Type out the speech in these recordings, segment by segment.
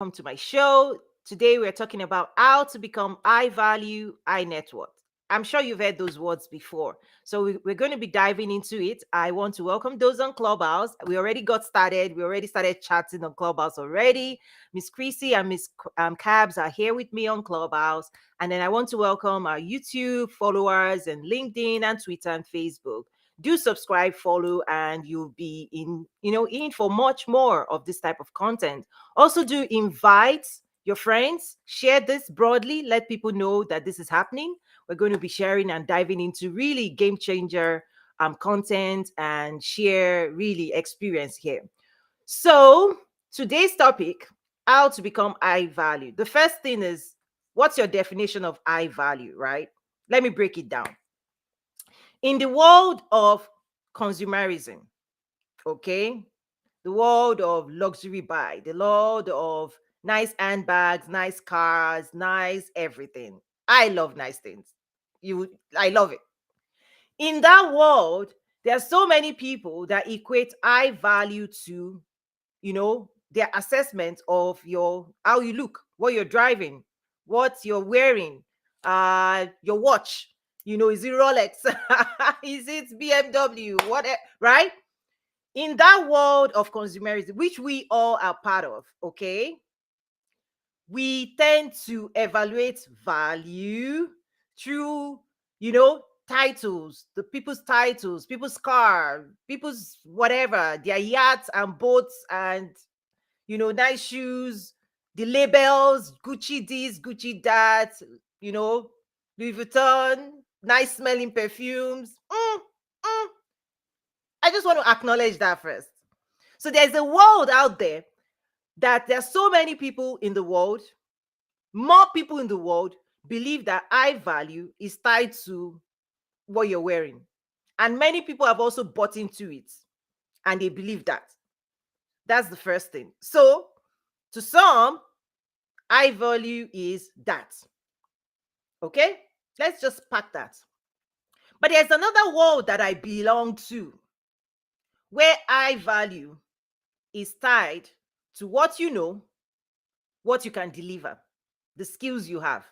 welcome to my show. Today we're talking about how to become high value, high net worth. I'm sure you've heard those words before. So we're going to be diving into it. I want to welcome those on Clubhouse. We already got started. We already started chatting on Clubhouse already. Miss Chrissy and Miss Cabs are here with me on Clubhouse. And then I want to welcome our YouTube followers and LinkedIn and Twitter and Facebook. Do subscribe, follow, and you'll be in for much more of this type of content. Also, do invite your friends, share this broadly, let people know that this is happening. We're going to be sharing and diving into really game changer content and share really experience here. So, today's topic, how to become high value. The first thing is, what's your definition of high value, right? Let me break it down. In the world of consumerism, okay, the world of luxury buy, the world of nice handbags, nice cars, nice everything. I love nice things. I love it. In that world, there are so many people that equate high value to, their assessment of your how you look, what you're driving, what you're wearing, your watch. Is it Rolex? Is it BMW? What, right? In that world of consumerism, which we all are part of, okay, we tend to evaluate value through, titles, people's titles, people's car, people's whatever, their yachts and boats and, nice shoes, the labels, Gucci this, Gucci that, Louis Vuitton, nice smelling perfumes. I just want to acknowledge that first. So there's a world out there that there's so many people in the world, more people in the world believe that high value is tied to what you're wearing. And many people have also bought into it and they believe that. That's the first thing. So to some, high value is that. Okay? Let's just pack that. But there's another world that I belong to where high value is tied to what you know, what you can deliver, the skills you have,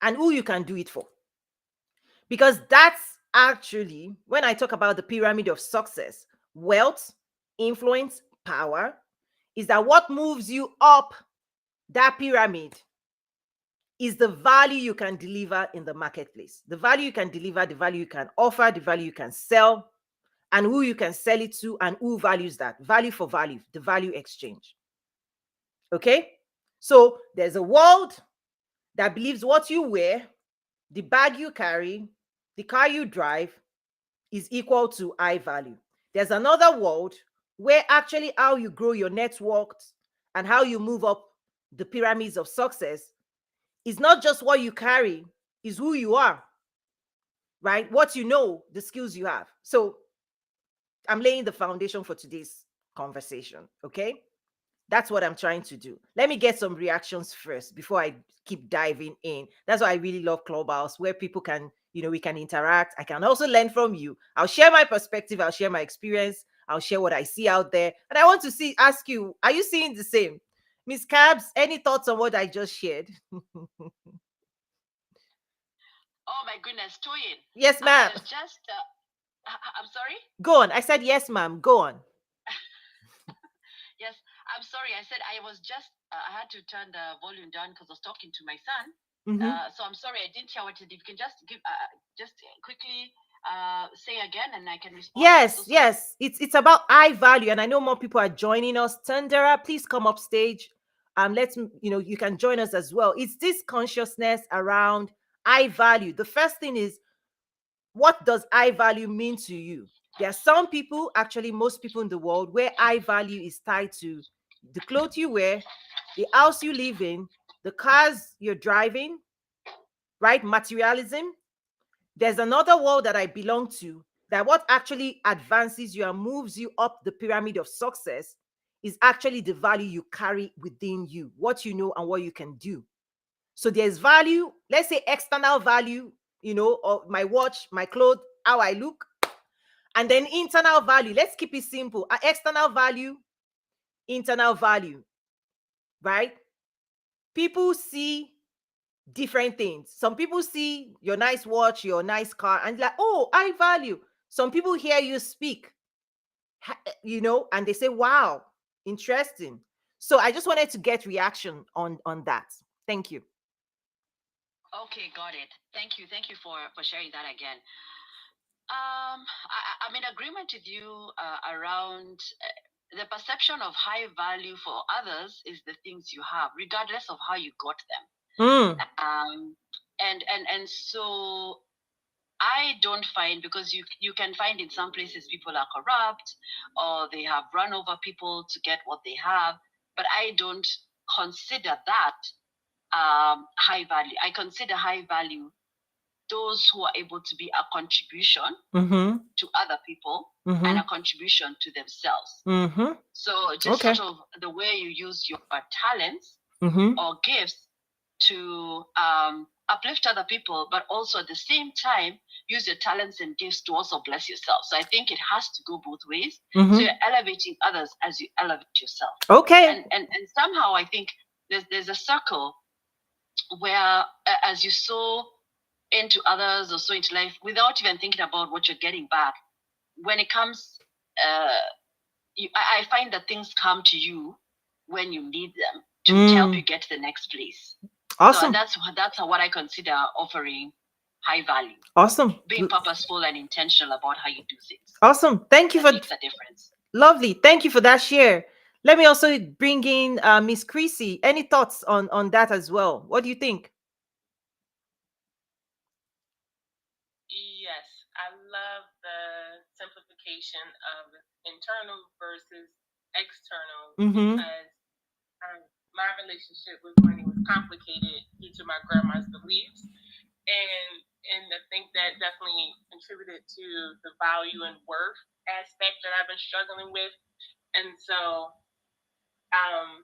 and who you can do it for. Because that's actually, when I talk about the pyramid of success, wealth, influence, power, is that what moves you up that pyramid is the value you can deliver in the marketplace. The value you can deliver, the value you can offer, the value you can sell, and who you can sell it to, and who values that. Value for value, the value exchange. Okay? So there's a world that believes what you wear, the bag you carry, the car you drive is equal to high value. There's another world where actually how you grow your network and how you move up the pyramids of success is not just what you carry, is who you are, right? What you know, the skills you have. So I'm laying the foundation for today's conversation, okay? That's what I'm trying to do. Let me get some reactions first before I keep diving in. That's why I really love Clubhouse, where people can, we can interact. I can also learn from you. I'll share my perspective. I'll share my experience. I'll share what I see out there. And I want to ask you, are you seeing the same? Miss Cabs, any thoughts on what I just shared? Oh my goodness, Toyin. Yes, ma'am. I'm sorry? Go on. I said yes, ma'am. Go on. Yes, I'm sorry. I said I had to turn the volume down because I was talking to my son. So I'm sorry, I didn't hear what you did. You can just quickly say again and I can respond. Yes. It's about high value. And I know more people are joining us. Tandera, please come up stage. Let's, you can join us as well. It's this consciousness around high value. The first thing is, what does high value mean to you? There are some people, actually most people in the world, where high value is tied to the clothes you wear, the house you live in, the cars you're driving, right? Materialism. There's another world that I belong to that what actually advances you and moves you up the pyramid of success is actually the value you carry within you, what you know and what you can do. So there's value, let's say external value, of my watch, my clothes, how I look. And then internal value, let's keep it simple. External value, internal value, right? people see different things. Some people see your nice watch, your nice car, and like, oh, I value. Some people hear you speak, and they say, wow, interesting. So I just wanted to get reaction on that. Thank you. Okay, got it. Thank you for sharing that again. I'm in agreement with you around the perception of high value for others is the things you have, regardless of how you got them. Mm. And so I don't find, because you can find in some places people are corrupt or they have run over people to get what they have, but I don't consider that high value. I consider high value those who are able to be a contribution Mm-hmm. to other people and Mm-hmm. a contribution to themselves. Mm-hmm. So just Okay. sort of the way you use your talents Mm-hmm. or gifts to uplift other people, but also at the same time use your talents and gifts to also bless yourself. So I think it has to go both ways. Mm-hmm. So you're elevating others as you elevate yourself. Okay. And somehow I think there's a circle where as you sow into others or so into life without even thinking about what you're getting back, when it comes I find that things come to you when you need them to help you get to the next place. Awesome. So that's what I consider offering high value. Awesome. Being purposeful and intentional about how you do things. Awesome. Thank you that for makes a difference. Lovely. Thank you for that share. Let me also bring in Miss Chrissy. Any thoughts on that as well? What do you think? Yes, I love the simplification of internal versus external Mm-hmm. because um, my relationship with money was complicated due to my grandma's beliefs, and and I think that definitely contributed to the value and worth aspect that I've been struggling with, and so um,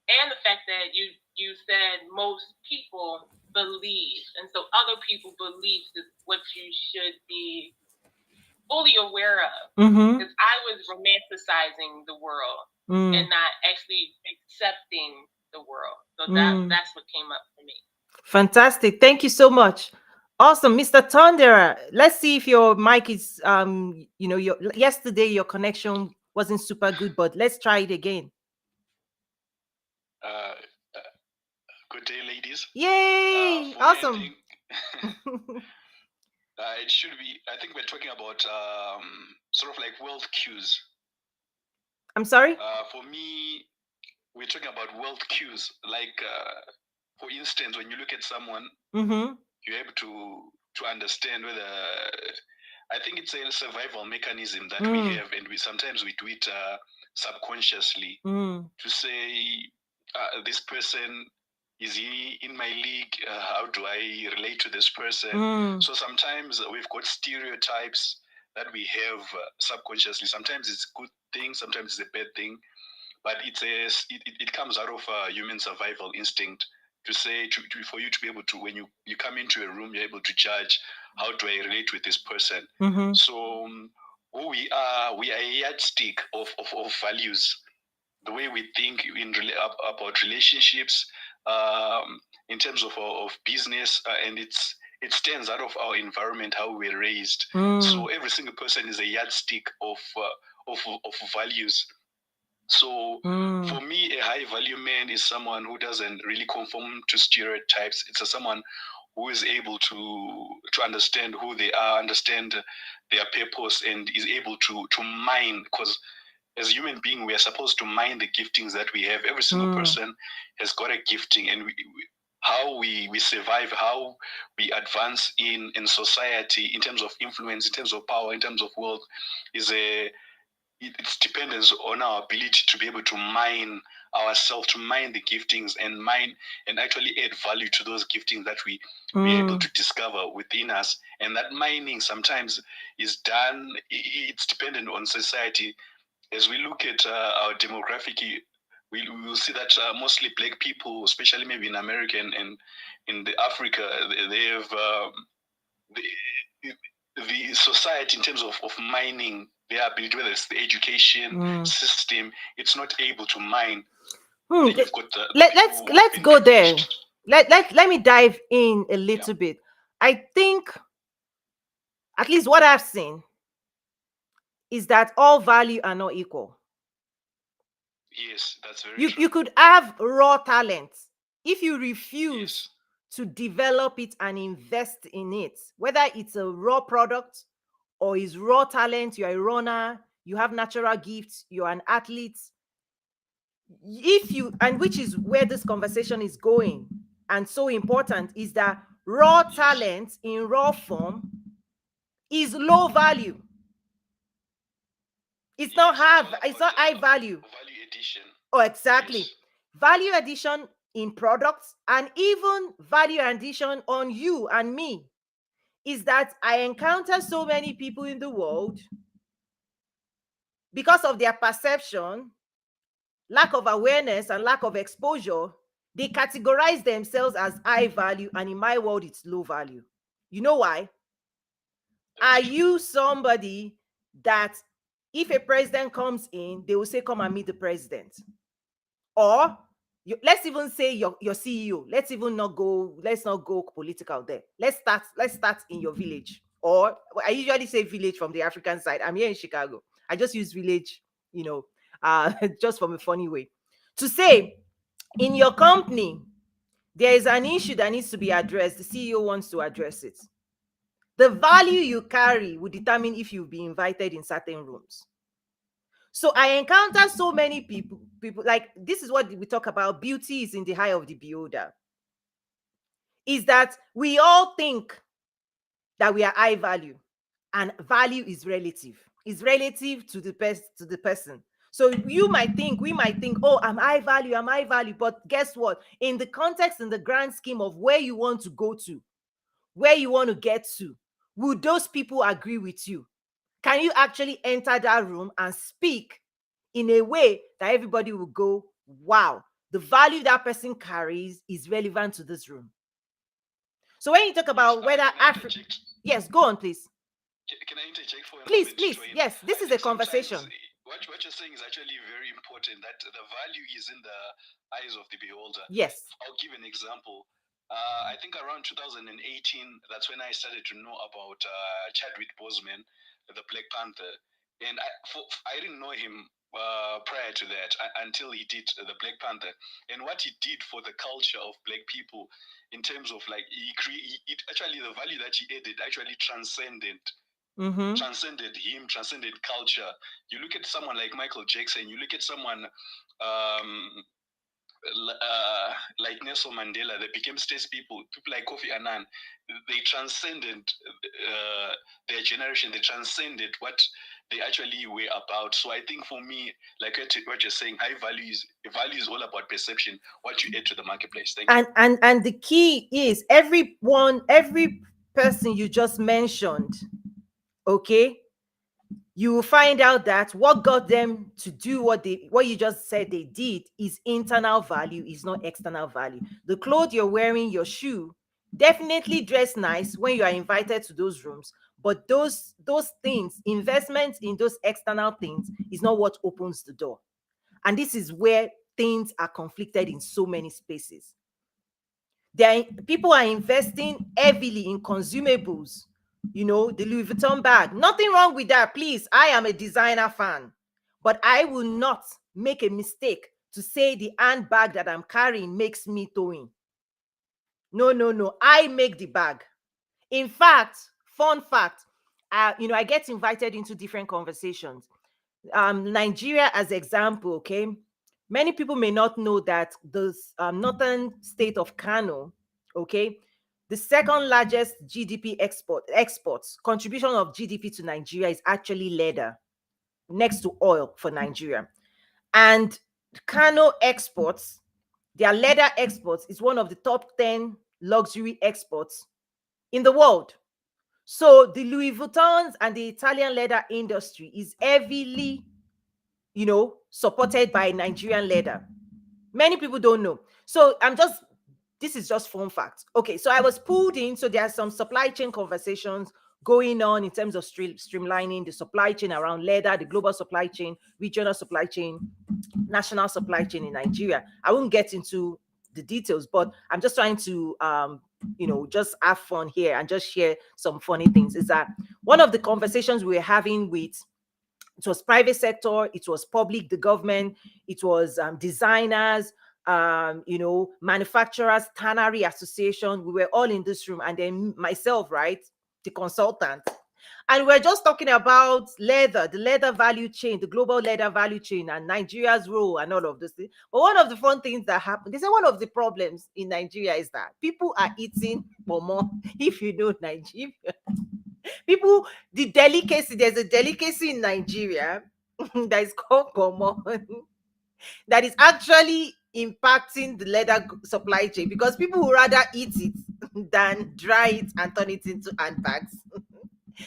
and the fact that you said most people believe, and so other people beliefs is what you should be fully aware of, Mm-hmm. because I was romanticizing the world and not actually accepting the world. So that's what came up for me. Fantastic. Thank you so much. Awesome, Mr. Thundera. Let's see if your mic is your yesterday your connection wasn't super good, but let's try it again. Uh, Good day, ladies. Yay! For me, Awesome. I think it should be. I think we're talking about sort of like wealth cues. I'm sorry? For me, we're talking about wealth cues. Like, for instance, when you look at someone, Mm-hmm. you're able to understand whether. I think it's a survival mechanism that we have, and we sometimes we do it subconsciously to say this person is he in my league? How do I relate to this person? So sometimes we've got stereotypes that we have subconsciously. Sometimes it's a good thing, sometimes it's a bad thing, but it comes out of human survival instinct to say for you to be able to, when you come into a room, you're able to judge how do I relate with this person. So who we are a yardstick of values, the way we think about relationships, in terms of business, and it stands out of our environment, how we're raised. So every single person is a yardstick of values. So for me, a high value man is someone who doesn't really conform to stereotypes. It's someone who is able to understand who they are, understand their purpose, and is able to mine, because as human being, we are supposed to mine the giftings that we have. Every single person has got a gifting, and how we survive, how we advance in society, in terms of influence, in terms of power, in terms of wealth, is it's dependent on our ability to be able to mine ourselves, to mine the giftings, and mine and actually add value to those giftings that we're able to discover within us. And that mining sometimes is done, it's dependent on society. As we look at our demographic, we will see that mostly black people, especially maybe in America and in the Africa, they have the society, in terms of mining their ability, whether it's the education system, it's not able to mine. Hmm. Then you've got the Let's people who have been go there. privileged. Let me dive in a little Yeah. bit. I think, at least what I've seen, is that all value are not equal. Yes, that's very You true. could have raw talent. If you refuse Yes. to develop it and invest in it, whether it's a raw product or is raw talent, you're a runner, you have natural gifts, you're an athlete. If you, and which is where this conversation is going, and so important, is that raw Yes. talent in raw form is low value. Yes. It's all It's about not high value. value addition. Oh, exactly. Yes. Value addition in products, and even value addition on you and me, is that I encounter so many people in the world, because of their perception, lack of awareness, and lack of exposure, they categorize themselves as high value, and in my world, it's low value. You know why? That's Are true. you somebody that if a president comes in, they will say, come and meet the president? Or let's even say your CEO. Let's not go political there. Let's start in your village. Or I usually say village from the African side. I'm here in Chicago. I just use village, you know, just from a funny way. To say, in your company, there is an issue that needs to be addressed. The CEO wants to address it. The value you carry will determine if you'll be invited in certain rooms. So I encounter so many people like, this is what we talk about. Beauty is in the eye of the beholder. Is that we all think that we are high value, and value is relative. It's relative to the person. So we might think, oh, I'm high value. But guess what? In the context, in the grand scheme of where you want to go to, where you want to get to, will those people agree with you? Can you actually enter that room and speak in a way that everybody will go, wow, the value that person carries is relevant to this room? So when you talk Yes. about whether Can I Africa, interject? yes, go on, please. Can I interject for a Please, moment, please. Twain? Yes, this I is a think sometimes conversation. what you're saying is actually very important. That the value is in the eyes of the beholder. Yes. I'll give an example. I think around 2018, that's when I started to know about Chadwick Boseman, the Black Panther, and I didn't know him prior to that until he did the Black Panther, and what he did for the culture of Black people in terms of like it actually the value that he added actually transcended him, transcended culture. You look at someone like Michael Jackson, you look at someone like Nelson Mandela, they became statespeople. People like Kofi Annan, they transcended their generation. They transcended what they actually were about. So I think for me, like what you're saying, value is all about perception. What you add to the marketplace. Thank you. And the key is every person you just mentioned, okay, you will find out that what got them to do what you just said they did is internal value, is not external value. The clothes you're wearing, your shoe, definitely dress nice when you are invited to those rooms, but those things, investments in those external things, is not what opens the door. And this is where things are conflicted in so many spaces. People are investing heavily in consumables, the Louis Vuitton bag. Nothing wrong with that. Please, I am a designer fan, but I will not make a mistake to say the handbag that I'm carrying makes me towing. No, no, no. I make the bag. In fact, fun fact, I get invited into different conversations. Nigeria as example, okay? Many people may not know that the northern state of Kano, okay, the second largest GDP exports contribution of GDP to Nigeria is actually leather, next to oil for Nigeria. And Kano exports, their leather exports is one of the top 10 luxury exports in the world. So the Louis Vuittons and the Italian leather industry is heavily, supported by Nigerian leather. Many people don't know. So this is just fun fact. Okay, so I was pulled in. So there are some supply chain conversations going on in terms of streamlining the supply chain around leather, the global supply chain, regional supply chain, national supply chain in Nigeria. I won't get into the details, but I'm just trying to just have fun here and just share some funny things. Is that one of the conversations we were having with, it was private sector, it was public, the government, it was designers, manufacturers, tannery association. We were all in this room, and then myself, right, the consultant, and we're just talking about leather, the leather value chain, the global leather value chain, and Nigeria's role and all of this thing. But one of the fun things that happened, they say one of the problems in Nigeria is that people are eating more. If you know Nigeria, people, the delicacy, there's a delicacy in Nigeria that is called pomo that is actually impacting the leather supply chain, because people would rather eat it than dry it and turn it into handbags.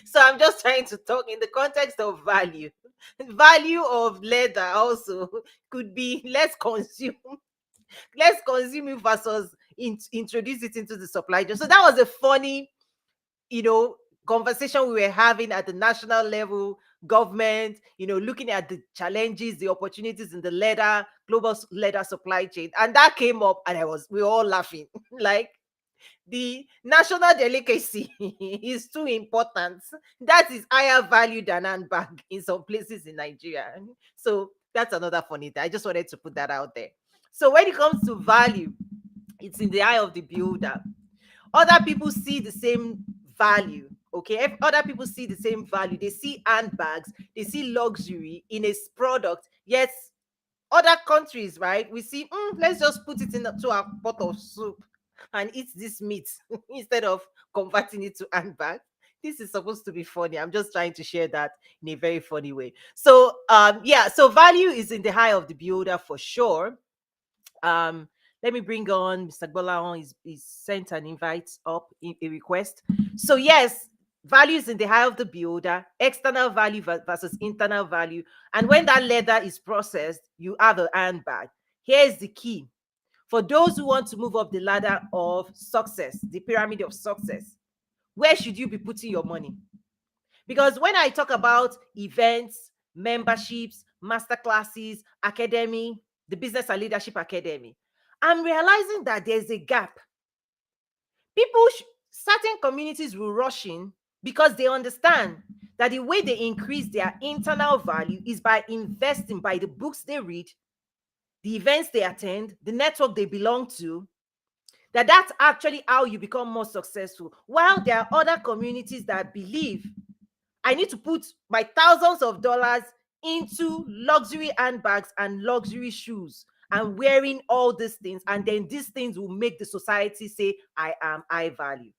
So I'm just trying to talk in the context of value. Value of leather also could be let's consume it versus introduce it into the supply chain. So that was a funny, you know, conversation we were having at the national level, government, looking at the challenges, the opportunities in the global leather supply chain. And that came up, and we were all laughing. Like, the national delicacy is too important. That is higher value than handbag in some places in Nigeria. So that's another funny thing. I just wanted to put that out there. So when it comes to value, it's in the eye of the beholder. Other people see the same value. Okay, if other people see the same value, they see handbags, they see luxury in a product. Yes, other countries, right? We see, let's just put it into a pot of soup and eat this meat instead of converting it to handbag. This is supposed to be funny. I'm just trying to share that in a very funny way. So, so value is in the eye of the beholder for sure. Let me bring on Mr. Gbolahan. He's sent an invite up, a request. So yes, value is in the eye of the beholder, external value versus internal value. And when that leather is processed, you have a handbag. Here's the key. For those who want to move up the ladder of success, the pyramid of success, where should you be putting your money? Because when I talk about events, memberships, masterclasses, academy, the Business and Leadership Academy, I'm realizing that there's a gap. Certain communities will rush in because they understand that the way they increase their internal value is by investing, by the books they read, the events they attend, the network they belong to, that's actually how you become more successful. While there are other communities that believe, I need to put my thousands of dollars into luxury handbags and luxury shoes and wearing all these things, and then these things will make the society say I am high value.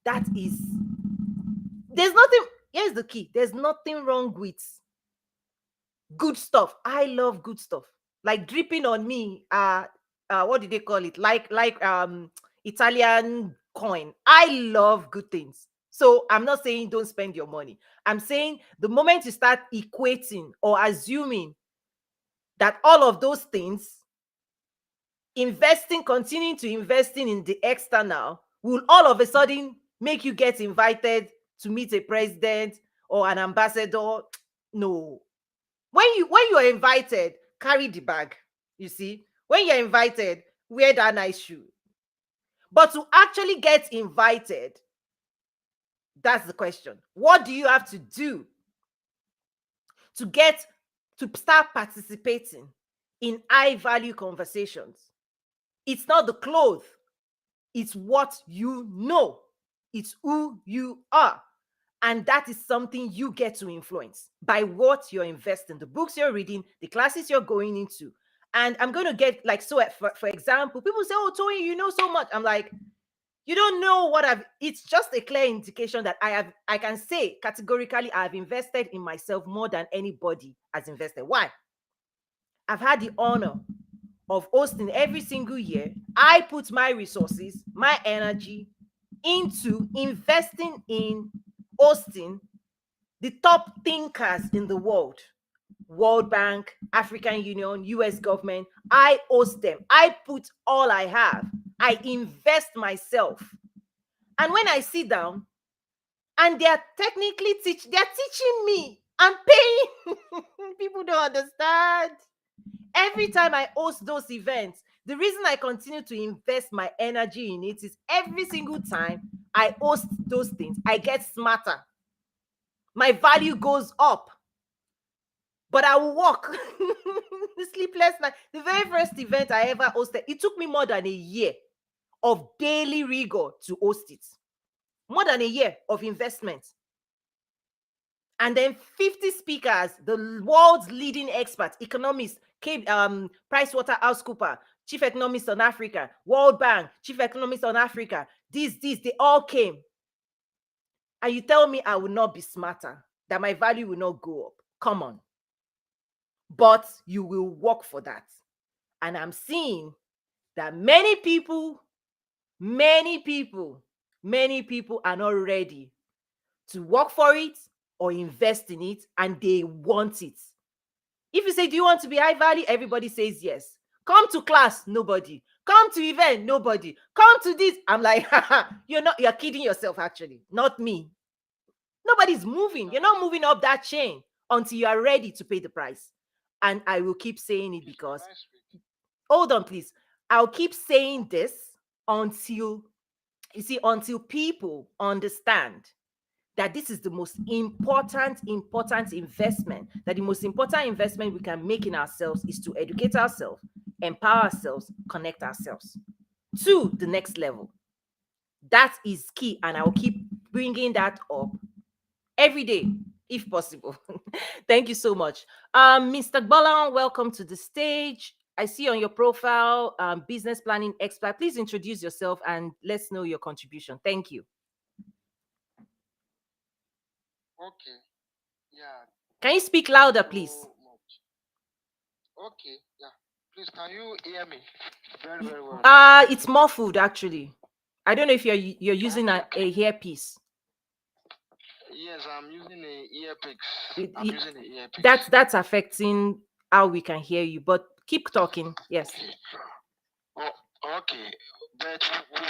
There's nothing, here's the key, there's nothing wrong with good stuff. I love good stuff. Like dripping on me, what did they call it? Like Italian coin. I love good things. So I'm not saying don't spend your money. I'm saying the moment you start equating or assuming that all of those things, continuing to investing in the external, will all of a sudden make you get invited to meet a president or an ambassador. No. When you are invited, carry the bag. You see, when you're invited, wear that nice shoe. But to actually get invited, that's the question. What do you have to do to start participating in high value conversations? It's not the clothes, it's what you know, it's who you are. And that is something you get to influence by what you're investing, the books you're reading, the classes you're going into. And I'm going to get like, so for example, people say, oh, Tony, you know so much. I'm like, you don't know what it's just a clear indication that I can say categorically, I've invested in myself more than anybody has invested. Why? I've had the honor of hosting every single year. I put my resources, my energy into investing in hosting the top thinkers in the world. World Bank, African Union, US government. I host them. I put all I have. I invest myself. And when I sit down, And they're technically they're teaching me. I'm paying. People don't understand. Every time I host those events, the reason I continue to invest my energy in it is every single time I host those things, I get smarter. My value goes up. But I will walk. Sleepless night. The very first event I ever hosted, it took me more than a year of daily rigor to host it. More than a year of investment. And then 50 speakers, the world's leading experts, economists, PricewaterhouseCoopers, chief economist on Africa, World Bank, chief economist on Africa, they all came. And you tell me I will not be smarter, that my value will not go up. Come on. But you will work for that. And I'm seeing that many people are not ready to work for it or invest in it, and they want it. If you say, do you want to be high value? Everybody says yes. Come to class, nobody. Come to event, nobody. Come to this. I'm like, you're kidding yourself, actually. Not me. Nobody's moving. You're not moving up that chain until you are ready to pay the price. And I will keep saying it because, hold on, please. I'll keep saying this until people understand that this is the most important investment, that the most important investment we can make in ourselves is to educate ourselves, empower ourselves, connect ourselves to the next level. That is key, and I'll keep bringing that up every day, if possible. Thank you so much. Mr. Gbolan, welcome to the stage. I see on your profile, business planning expert. Please introduce yourself and let's know your contribution. Thank you. Okay. Yeah. Can you speak louder, please? Okay. Yeah. Please, can you hear me very, very well? It's muffled actually. I don't know if you're using a earpiece. Yes, I'm using a earpiece. That's affecting how we can hear you. But keep talking. Yes. Okay. Oh, okay. But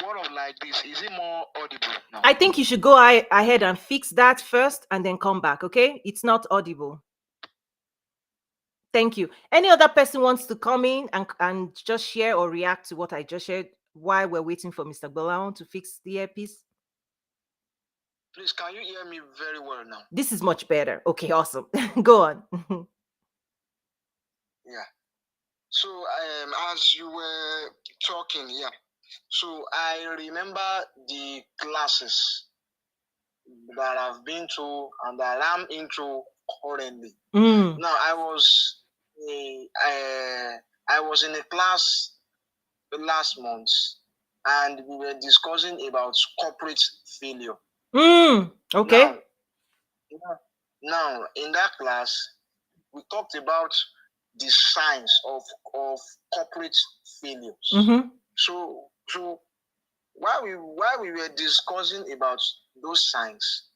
what of like this? Is it more audible now? I think you should go ahead and fix that first and then come back, okay? It's not audible. Thank you. Any other person wants to come in and just share or react to what I just shared while we're waiting for Mr. Gbolan to fix the earpiece? Please, can you hear me very well now? This is much better. Okay, awesome. Go on. Yeah. So, as you were talking, yeah. So I remember the classes that I've been to and that I'm into currently. Now I was in a class last month, and we were discussing about corporate failure. Okay. Now in that class, we talked about the signs of corporate failures. So while we were discussing about those signs,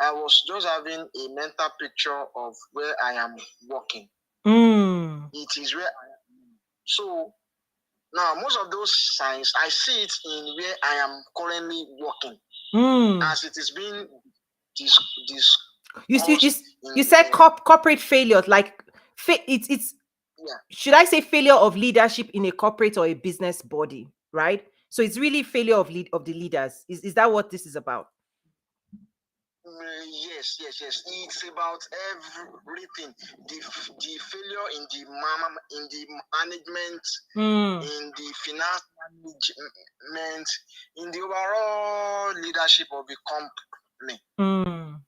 I was just having a mental picture of where I am working. It is where I am. So now most of those signs, I see it in where I am currently working. As it is being you said corporate failure, like it's yeah. Should I say failure of leadership in a corporate or a business body, right? So it's really failure of the leaders. Is that what this is about? Yes. It's about everything. The failure in the management, in the finance management, in the overall leadership of the company.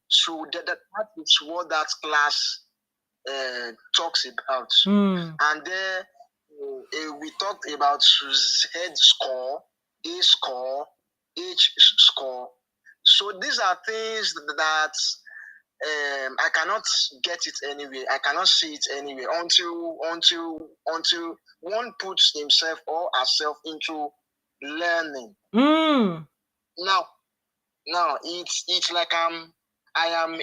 So that is what that class talks about. And then we talked about Z score, A score, H score. So these are things that I cannot get it anywhere. I cannot see it anywhere until one puts himself or herself into learning. Now it's like I am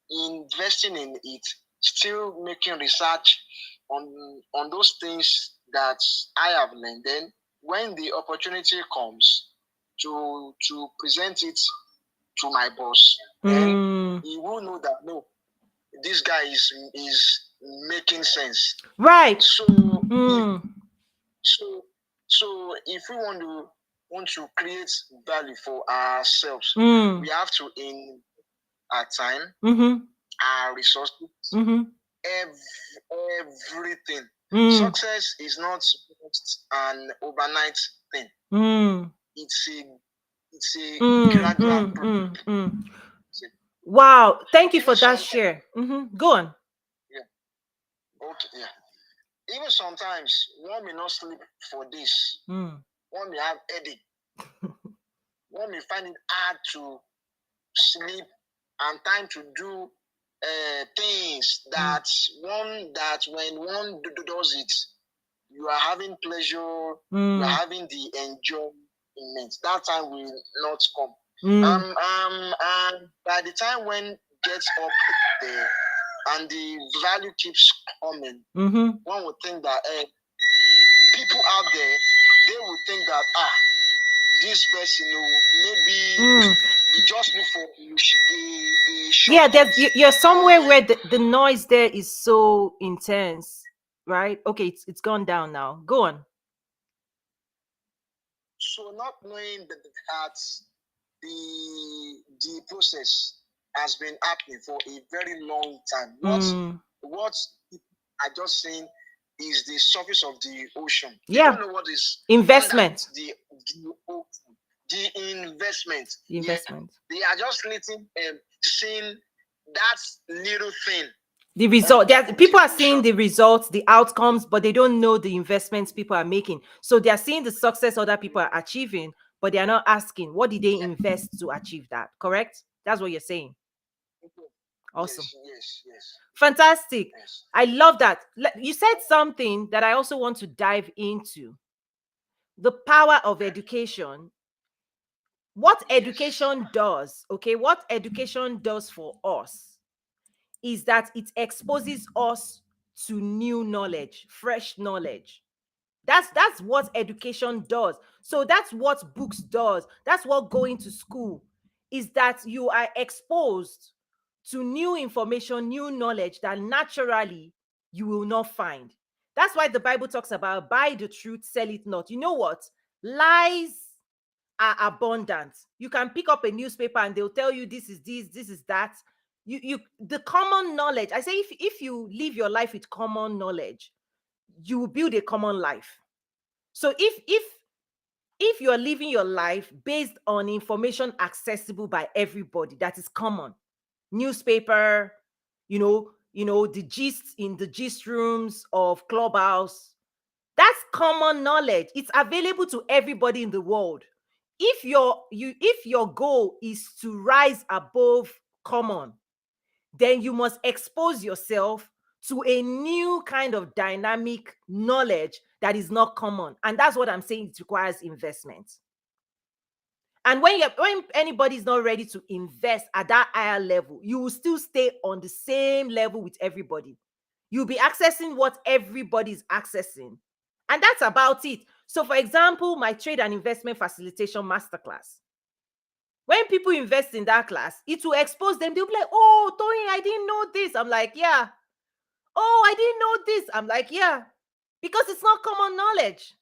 investing in it, still making research on those things that I have learned. Then when the opportunity comes to present it to my boss, then he will know that no, this guy is making sense. Right. So so if we want to create value for ourselves, we have to in our time, our resources, everything. Success is not an overnight thing. It's a gradual process. Wow, thank you for that share. Go on. Yeah. Okay. Yeah. Even sometimes one may not sleep for days. One may have headache. One may find it hard to sleep and time to do things that when one does it, you are having pleasure, you are having the enjoyment. That time will not come. By the time when gets up there and the value keeps coming, one would think that people out there, they would think that this person, maybe he just look for a short. You're somewhere where the noise there is so intense, right? Okay, it's gone down now. Go on. So not knowing that the process has been happening for a very long time. What I just saying is the surface of the ocean. They don't know what is investment. The investment. Yeah, they are just letting seeing that little thing. The result. People are seeing the results, the outcomes, but they don't know the investments people are making. So they are seeing the success other people are achieving, but they are not asking what did they invest to achieve that. Correct? That's what you're saying. Awesome. Yes. Fantastic. Yes. I love that. You said something that I also want to dive into. The power of education. What education does, okay, what education does for us is that it exposes us to new knowledge, fresh knowledge. That's what education does. So that's what books does. That's what going to school is, that you are exposed to new information, new knowledge that naturally you will not find. That's why the Bible talks about buy the truth, sell it not. You know what? Lies are abundant. You can pick up a newspaper and they'll tell you this is this, this is that. You the common knowledge. I say if you live your life with common knowledge, you will build a common life. So if you're living your life based on information accessible by everybody, that is common, newspaper, the gist in the gist rooms of Clubhouse, that's common knowledge. It's available to everybody in the world. If your goal is to rise above common, then you must expose yourself to a new kind of dynamic knowledge that is not common. And that's what I'm saying. It requires investment. And when anybody is not ready to invest at that higher level, you will still stay on the same level with everybody. You'll be accessing what everybody is accessing. And that's about it. So, for example, my trade and investment facilitation masterclass. When people invest in that class, it will expose them. They'll be like, oh, Tony, I didn't know this. I'm like, yeah. Oh, I didn't know this. I'm like, yeah. Because it's not common knowledge.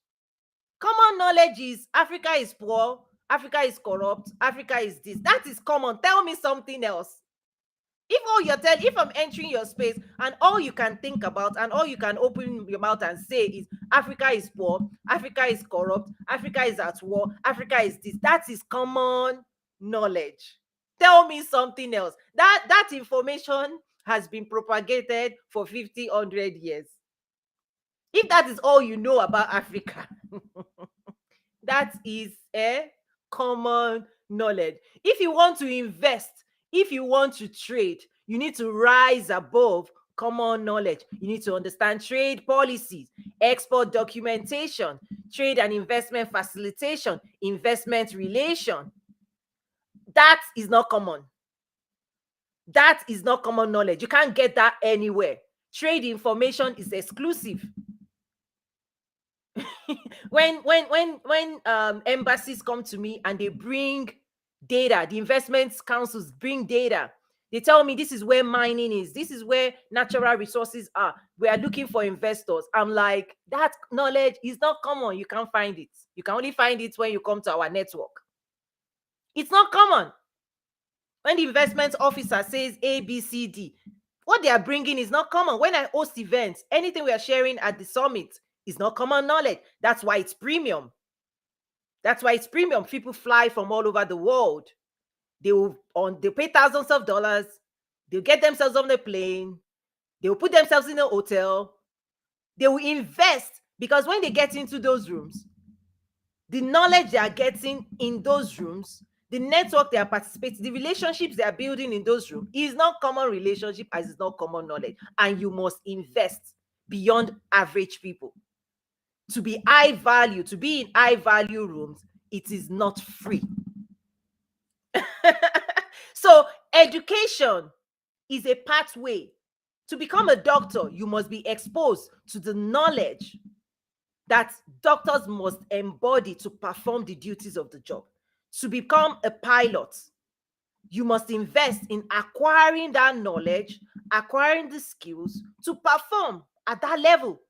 Common knowledge is Africa is poor, Africa is corrupt, Africa is this. That is common. Tell me something else. If I'm entering your space and all you can think about and all you can open your mouth and say is Africa is poor, Africa is corrupt, Africa is at war, Africa is this, that is common knowledge. Tell me something else. That information has been propagated for 50, 100 years. If that is all you know about Africa, that is a common knowledge. If you want to invest, if you want to trade, you need to rise above common knowledge. You need to understand trade policies, export documentation, trade and investment facilitation, investment relation. That is not common. That is not common knowledge. You can't get that anywhere. Trade information is exclusive. when embassies come to me and they bring Data. The investment councils bring data. They tell me this is where mining is. This is where natural resources are. We are looking for investors. I'm like, that knowledge is not common. You can't find it. You can only find it when you come to our network. It's not common. When the investment officer says A, B, C, D, what they are bringing is not common. When I host events, anything we are sharing at the summit is not common knowledge. That's why it's premium. That's why it's premium. People fly from all over the world. They pay thousands of dollars. They'll get themselves on the plane. They will put themselves in a hotel. They will invest, because when they get into those rooms, the knowledge they are getting in those rooms, the network they are participating, the relationships they are building in those rooms is not common relationship as it's not common knowledge. And you must invest beyond average people. To be high value, to be in high value rooms, it is not free. So education is a pathway. To become a doctor, you must be exposed to the knowledge that doctors must embody to perform the duties of the job. To become a pilot, you must invest in acquiring that knowledge, acquiring the skills to perform at that level.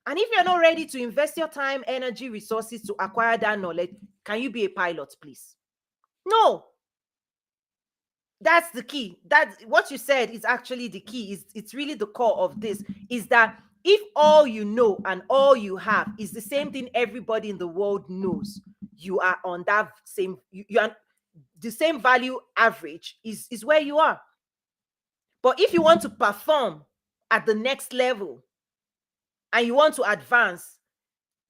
And if you're not ready to invest your time, energy, resources to acquire that knowledge, can you be a pilot, please? No. That's the key. That's what you said is actually the key. It's really the core of this, is that if all you know and all you have is the same thing everybody in the world knows, you are on that same, you are the same value average is where you are. But if you want to perform at the next level and you want to advance,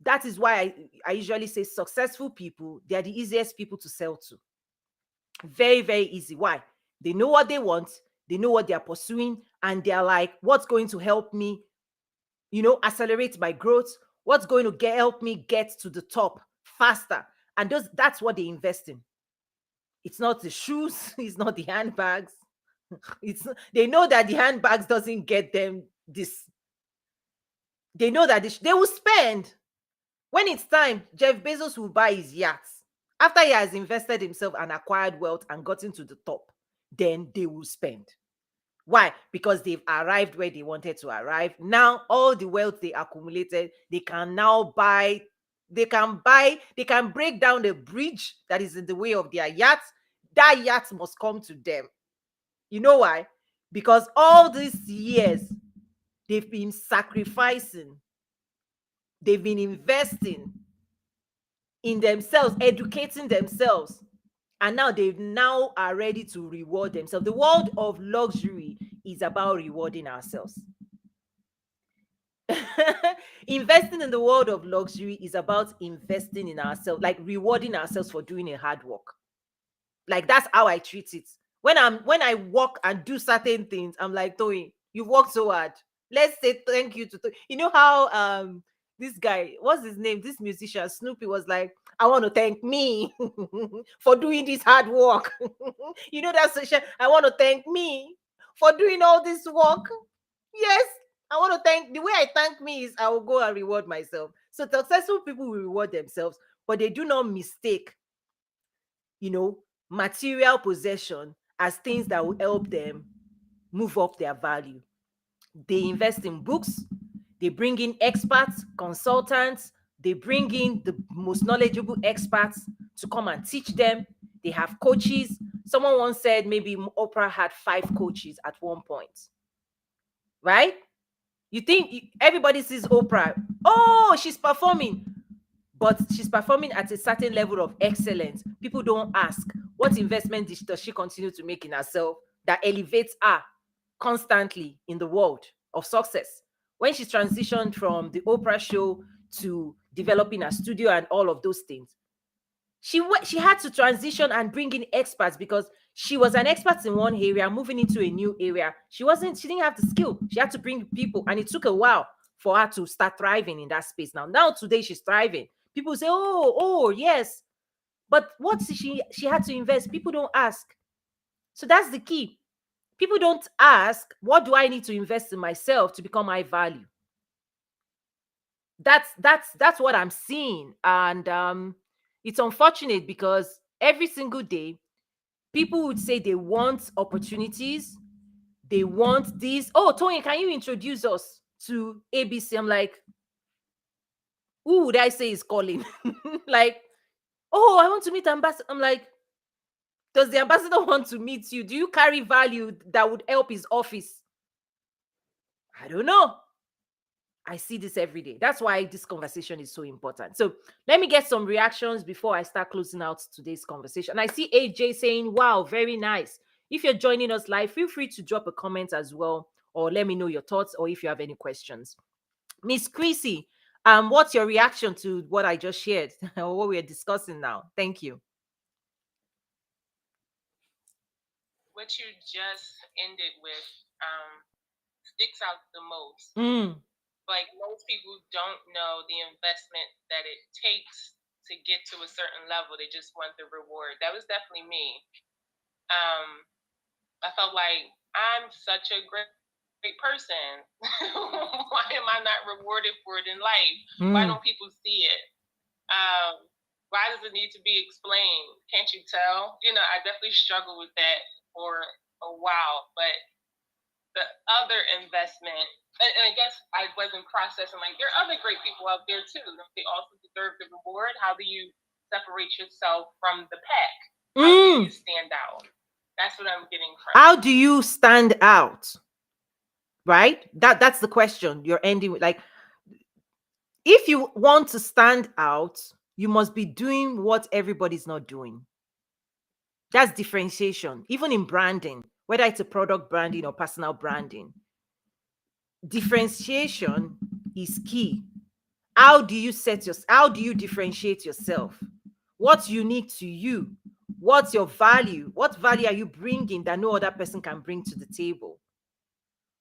that is why I usually say successful people, they are the easiest people to sell to. Very, very easy. Why? They know what they want, they know what they are pursuing, and they're like, what's going to help me, accelerate my growth? What's going to help me get to the top faster? And that's what they invest in. It's not the shoes, it's not the handbags. They know that the handbags doesn't get them this. They know that they will spend. When it's time, Jeff Bezos will buy his yachts. After he has invested himself and acquired wealth and gotten to the top, then they will spend. Why? Because they've arrived where they wanted to arrive. Now, all the wealth they accumulated, they can now buy. They can break down the bridge that is in the way of their yacht. That yacht must come to them. You know why? Because all these years, they've been sacrificing. They've been investing in themselves, educating themselves. And now they are ready to reward themselves. The world of luxury is about rewarding ourselves. Investing in the world of luxury is about investing in ourselves, like rewarding ourselves for doing a hard work. Like, that's how I treat it. When I walk and do certain things, I'm like, Toyin, you've worked so hard. Let's say thank you to Toyin. You know how this guy, what's his name? This musician, Snoopy, was like, I want to thank me for doing this hard work. You know that session? I want to thank me for doing all this work. Yes, I want to thank. The way I thank me is I will go and reward myself. So successful people will reward themselves, but they do not mistake, material possession as things that will help them move up their value. They invest in books, they bring in experts, consultants, they bring in the most knowledgeable experts to come and teach them. They have coaches. Someone once said maybe Oprah had 5 coaches at one point. Right? You think everybody sees Oprah, oh, she's performing, but she's performing at a certain level of excellence. People don't ask, what investment does she continue to make in herself that elevates her constantly in the world of success? When she transitioned from the Oprah show to developing a studio and all of those things, she had to transition and bring in experts, because she was an expert in one area, moving into a new area. She didn't have the skill. She had to bring people, and it took a while for her to start thriving in that space. Now today she's thriving. People say, oh yes, but what she had to invest. People don't ask. So that's the key. People don't ask, what do I need to invest in myself to become high value? That's what I'm seeing. And it's unfortunate, because every single day People would say they want opportunities, they want this. Oh, Tony, can you introduce us to ABC? I'm like, who would I say is calling? Like, oh, I want to meet ambassador. I'm like, does the ambassador want to meet you? Do you carry value that would help his office? I don't know. I see this every day. That's why this conversation is so important. So let me get some reactions before I start closing out today's conversation. I see AJ saying, wow, very nice. If you're joining us live, feel free to drop a comment as well, or let me know your thoughts, or if you have any questions. Miss Chrissy, what's your reaction to what I just shared or what we're discussing now? Thank you. What you just ended with sticks out the most. Like, most people don't know the investment that it takes to get to a certain level. They just want the reward. That was definitely me. I felt like I'm such a great person. Why am I not rewarded for it in life? Why don't people see it? Why does it need to be explained? Can't you tell? I definitely struggled with that for a while, but the other investment, and I guess I wasn't processing, like, there are other great people out there too. They also deserve the reward. How do you separate yourself from the pack? How do you stand out? That's what I'm getting from. How do you stand out? Right? That's the question you're ending with. Like, if you want to stand out, you must be doing what everybody's not doing. That's differentiation. Even in branding, whether it's a product branding or personal branding, differentiation is key. How do you differentiate yourself? What's unique to you? What's your value? What value are you bringing that no other person can bring to the table?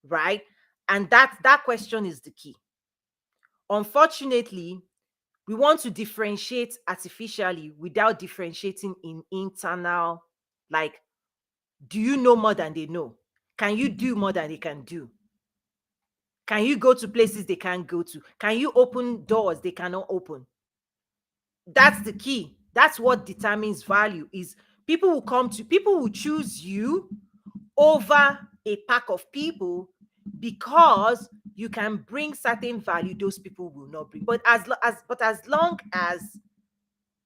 Right? And that question is the key. Unfortunately, we want to differentiate artificially without differentiating in internal. Like, do you know more than they know? Can you do more than they can do? Can you go to places they can't go to? Can you open doors they cannot open? That's the key. That's what determines value. Is people will choose you over a pack of people because you can bring certain value those people will not bring. But as long as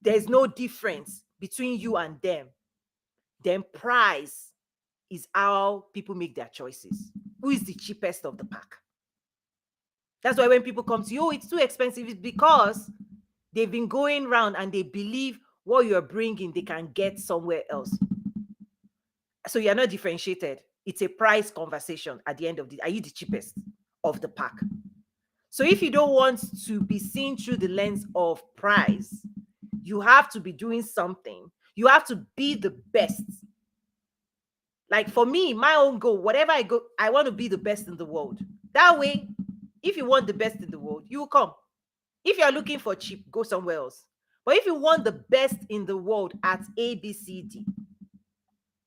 there's no difference between you and them, then price is how people make their choices. Who is the cheapest of the pack? That's why when people come to you, oh, it's too expensive, it's because they've been going around and they believe what you're bringing they can get somewhere else. So you're not differentiated. It's a price conversation at the end of the day. Are you the cheapest of the pack? So if you don't want to be seen through the lens of price, you have to be doing something. You have to be the best. Like, for me, my own goal, whatever I go, I want to be the best in the world. That way, if you want the best in the world, you will come. If you're looking for cheap, go somewhere else. But if you want the best in the world at ABCD,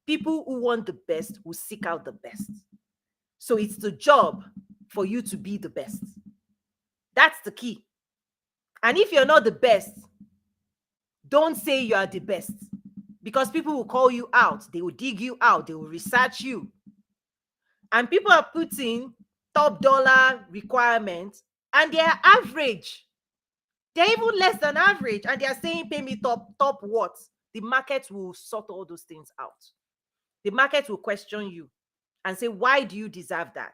people who want the best will seek out the best. So it's the job for you to be the best. That's the key. And if you're not the best, don't say you are the best, because people will call you out. They will dig you out. They will research you. And people are putting top dollar requirements and they are average. They're even less than average. And they are saying, pay me top what? The market will sort all those things out. The market will question you and say, why do you deserve that?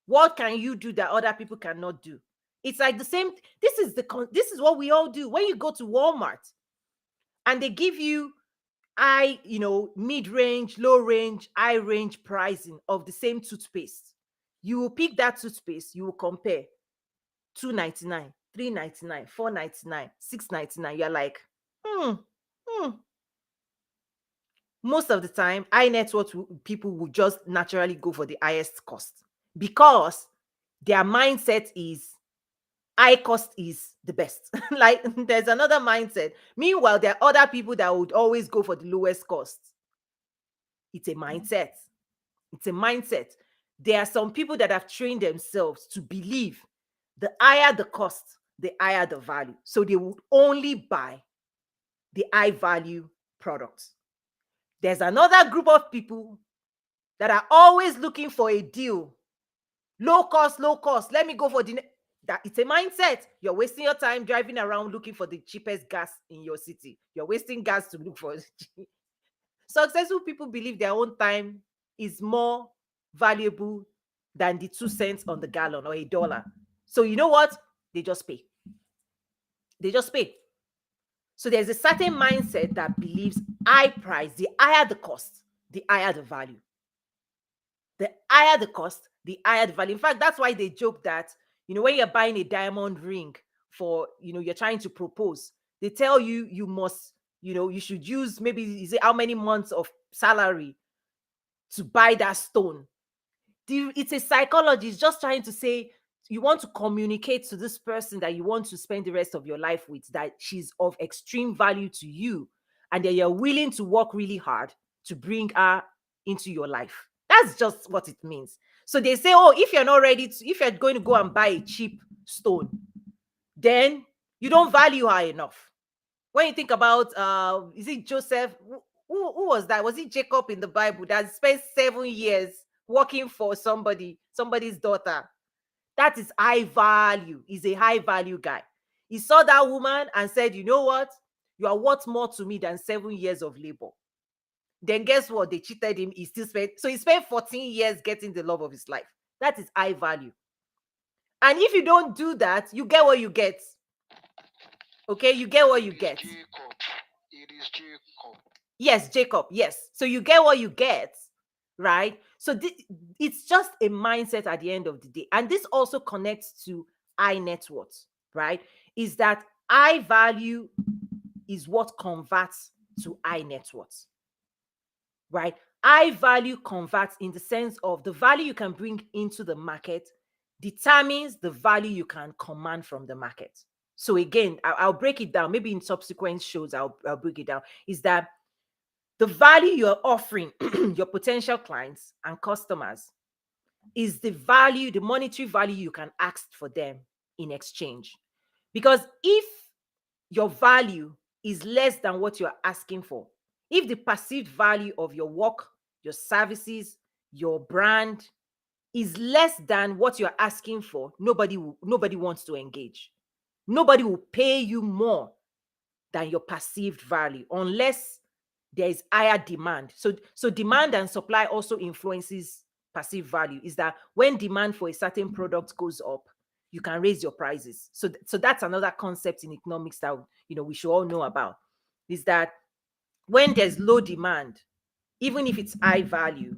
What can you do that other people cannot do? It's like the same. This is what we all do. When you go to Walmart and they give you mid-range, low-range, high-range pricing of the same toothpaste, you will pick that toothpaste, you will compare $2.99, $3.99, $4.99, $6.99. You're like, Most of the time, high net worth people will just naturally go for the highest cost because their mindset is high cost is the best. Like, there's another mindset. Meanwhile, there are other people that would always go for the lowest cost. It's a mindset. It's a mindset. There are some people that have trained themselves to believe the higher the cost, the higher the value. So they would only buy the high value products. There's another group of people that are always looking for a deal. Low cost, low cost. Let me go for the... That it's a mindset. You're wasting your time driving around looking for the cheapest gas in your city. You're wasting gas to look for... Successful people believe their own time is more valuable than the 2 cents on the gallon or $1. So you know what? They just pay. They just pay. So there's a certain mindset that believes high price, the higher the cost, the higher the value. The higher the cost, the higher the value. In fact, that's why they joke that, when you're buying a diamond ring for, you're trying to propose, they tell you you must, you should use maybe, is it how many months of salary to buy that stone. It's a psychology. It's just trying to say you want to communicate to this person that you want to spend the rest of your life with, that she's of extreme value to you, and that you're willing to work really hard to bring her into your life. That's just what it means. So they say, oh, if you're not ready to, if you're going to go and buy a cheap stone, then you don't value her enough. When you think about, is it Joseph? Who was that? Was it Jacob in the Bible that spent 7 years working for somebody's daughter? That is high value. He's a high value guy. He saw that woman and said, you know what? You are worth more to me than 7 years of labor. Then guess what? They cheated him. He spent 14 years getting the love of his life. That is high value. And if you don't do that, you get what you get. Okay, you get what you get. It is Jacob. Yes, Jacob. Yes. So you get what you get, right? So it's just a mindset at the end of the day. And this also connects to high net worth, right? Is that high value is what converts to high net worth, right? High value converts in the sense of the value you can bring into the market determines the value you can command from the market. So again, I'll break it down. Maybe in subsequent shows, I'll break it down. Is that the value you're offering your potential clients and customers is the value, the monetary value you can ask for them in exchange. Because if your value is less than what you're asking for, if the perceived value of your work, your services, your brand is less than what you're asking for, nobody wants to engage. Nobody will pay you more than your perceived value unless there is higher demand. So demand and supply also influences perceived value. Is that when demand for a certain product goes up, you can raise your prices. So that's another concept in economics that we should all know about. Is that when there's low demand, even if it's high value,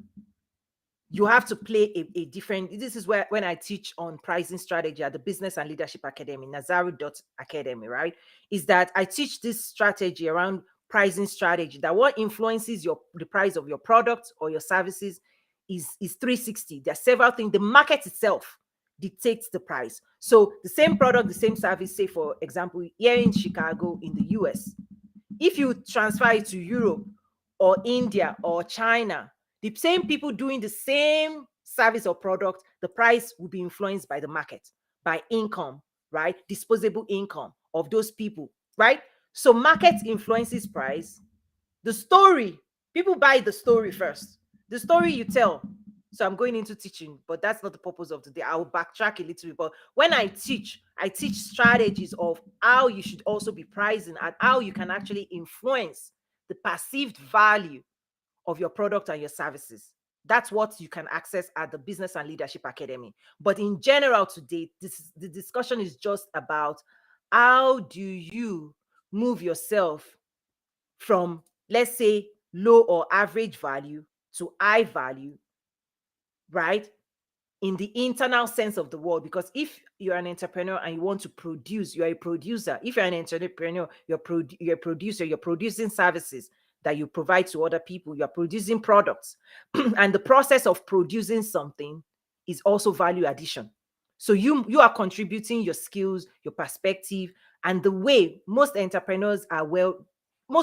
you have to play a different... This is where, when I teach on pricing strategy at the Business and Leadership Academy, nazaru.academy, right? Is that I teach this strategy around pricing strategy, that what influences the price of your product or your services is 360. There are several things. The market itself dictates the price. So the same product, the same service, say for example, here in Chicago in the US, if you transfer it to Europe or India or China, the same people doing the same service or product, the price will be influenced by the market, by income, right? Disposable income of those people, right? So market influences price. The story, people buy the story first. The story you tell. So I'm going into teaching, but that's not the purpose of today. I will backtrack a little bit. But when I teach strategies of how you should also be pricing and how you can actually influence the perceived value of your product and your services. That's what you can access at the Business and Leadership Academy. But in general today, the discussion is just about how do you move yourself from, let's say, low or average value to high value, right? In the internal sense of the word. Because if you're an entrepreneur and you want to produce, you're a producer. If you're an entrepreneur, you're a producer, you're producing services that you provide to other people, you're producing products. And the process of producing something is also value addition. So you are contributing your skills, your perspective, and the way most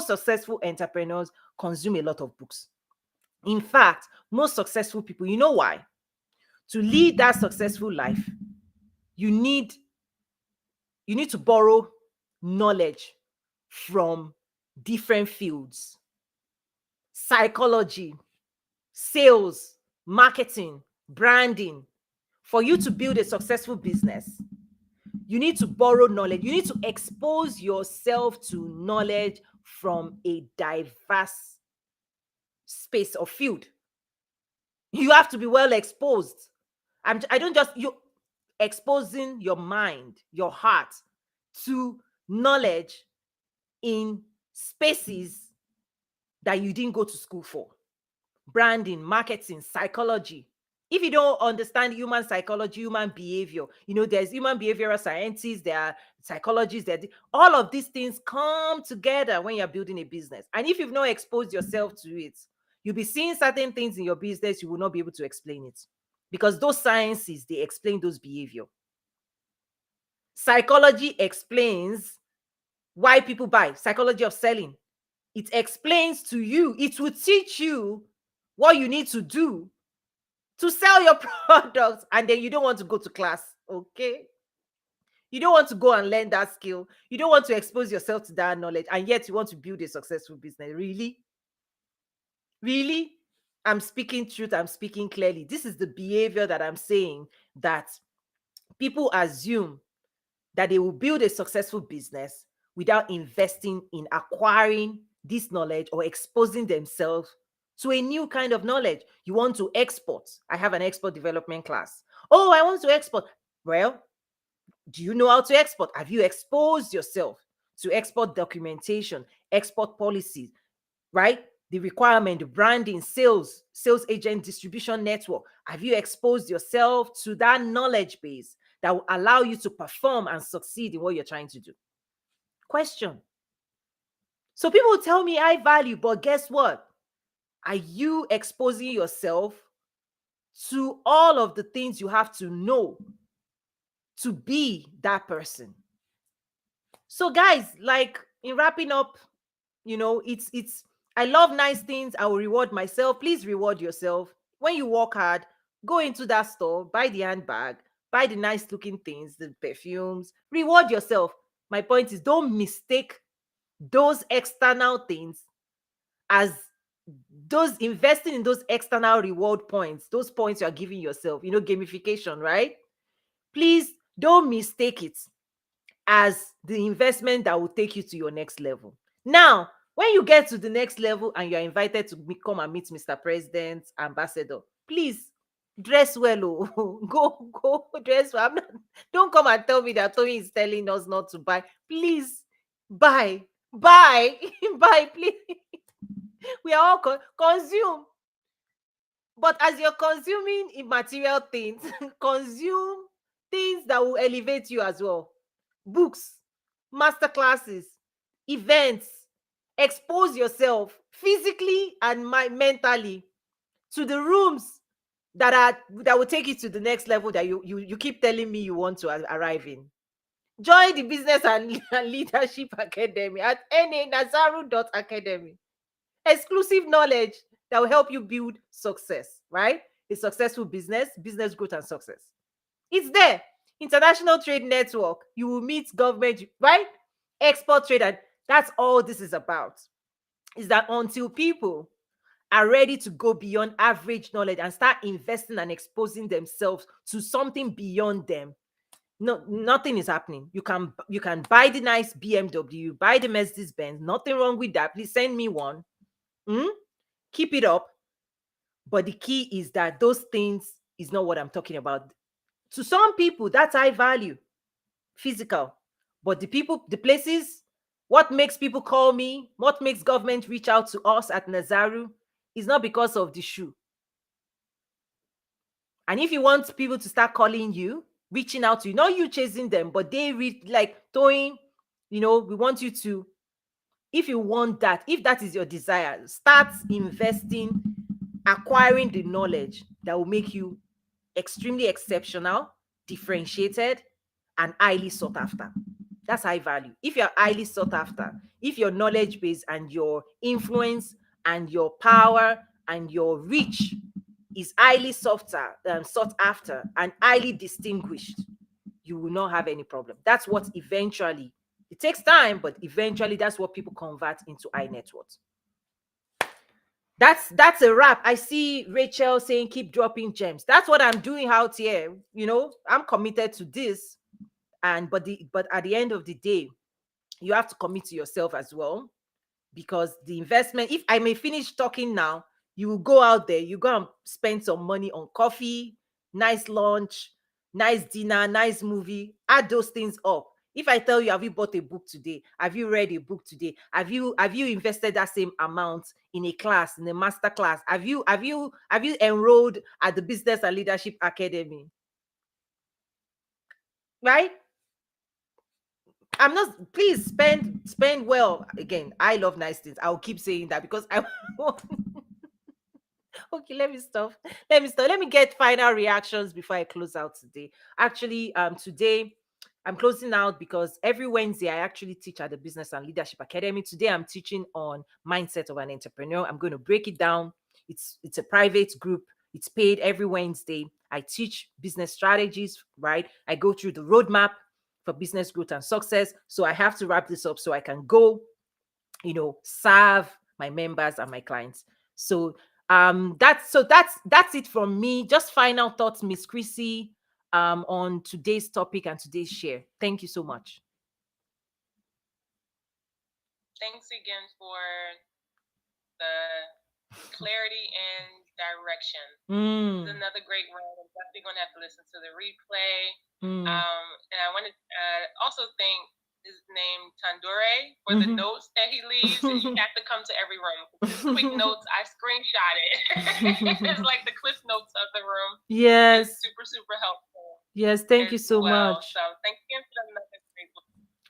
successful entrepreneurs consume a lot of books. In fact, most successful people, you know why? To lead that successful life, you need to borrow knowledge from different fields. psychology, sales, marketing, branding. For you to build a successful business, you need to borrow knowledge. You need to expose yourself to knowledge from a diverse space or field. You have to be well exposed. I don't just you exposing your mind, your heart to knowledge in spaces that you didn't go to school for. Branding, marketing, psychology. If you don't understand human psychology, human behavior, there's human behavioral scientists, there are psychologists, all of these things come together when you're building a business. And if you've not exposed yourself to it, you'll be seeing certain things in your business, you will not be able to explain it. Because those sciences, they explain those behavior. Psychology explains why people buy. Psychology of selling. It explains to you, it will teach you what you need to do to sell your products, and then you don't want to go to class, okay? You don't want to go and learn that skill. You don't want to expose yourself to that knowledge, and yet you want to build a successful business. Really? Really? I'm speaking truth. I'm speaking clearly. This is the behavior that I'm saying, that people assume that they will build a successful business without investing in acquiring this knowledge or exposing themselves to a new kind of knowledge. You want to export. I have an export development class. Oh, I want to export. Well, do you know how to export? Have you exposed yourself to export documentation, export policies, right? The requirement, the branding, sales agent, distribution network. Have you exposed yourself to that knowledge base that will allow you to perform and succeed in what you're trying to do? Question. So people tell me I value, but guess what? Are you exposing yourself to all of the things you have to know to be that person? So guys, like, in wrapping up, it's I love nice things. I will reward myself. Please reward yourself. When you work hard, go into that store, buy the handbag, buy the nice looking things, the perfumes, reward yourself. My point is, don't mistake those external things as those investing in those external reward points, those points you are giving yourself, gamification, right? Please don't mistake it as the investment that will take you to your next level. Now, when you get to the next level and you're invited to come and meet Mr. President, Ambassador, please dress well. Oh. go dress well. Don't come and tell me that Tony is telling us not to buy. Please buy, buy, please. We are all consume. But as you're consuming immaterial things, consume things that will elevate you as well. Books, master classes, events. Expose yourself physically and mentally to the rooms that will take you to the next level that you keep telling me you want to arrive in. Join the Business and Leadership Academy at nazaru.academy. Exclusive knowledge that will help you build success, right? A successful business growth and success. It's there. International Trade Network. You will meet government, right? Export trade. And that's all this is about. Is that until people are ready to go beyond average knowledge and start investing and exposing themselves to something beyond them, no, nothing is happening. You can buy the nice BMW, buy the Mercedes Benz. Nothing wrong with that. Please send me one. Keep it up. But the key is that those things is not what I'm talking about. To some people, that's high value, physical. But the places, what makes people call me, what makes government reach out to us at Nazaru is not because of the shoe. And if you want people to start calling you, reaching out to you, not you chasing them, but they like throwing, we want you to, if you want that, if that is your desire, start investing, acquiring the knowledge that will make you extremely exceptional, differentiated, and highly sought after. That's high value. If you're highly sought after, if your knowledge base and your influence and your power and your reach is highly sought after and highly distinguished, you will not have any problem. That's what eventually, it takes time, but eventually that's what people convert into high net worth. That's a wrap. I see Rachel saying keep dropping gems. That's what I'm doing out here. I'm committed to this. And but at the end of the day, you have to commit to yourself as well, because the investment, if I may finish talking now, you will go out there, you go and spend some money on coffee, nice lunch, nice dinner, nice movie, add those things up. If I tell you, have you bought a book today, have you read a book today, have you invested that same amount in a class, in a master class, have you enrolled at the Business and Leadership Academy, right? I'm not, please spend well. Again, I love nice things. I'll keep saying that because I okay, let me get final reactions before I close out today. Actually, today I'm closing out because every Wednesday I actually teach at the Business and Leadership Academy. Today I'm teaching on mindset of an entrepreneur. I'm going to break it down. It's a private group. It's paid every Wednesday. I teach business strategies, right? I go through the roadmap for business growth and success. So I have to wrap this up so I can go, serve my members and my clients. So that's it from me. Just final thoughts, Miss Chrissy, on today's topic and today's share. Thank you so much. Thanks again for the clarity and direction. It's another great room. I'm definitely going to have to listen to the replay. And I want to also thank his name Tandure for the notes that he leaves. And you have to come to every room. Quick notes, I screenshot it. It's like the cliff notes of the room. Yes. It's super, super helpful. Yes, thank you so much. So thank you for another great book.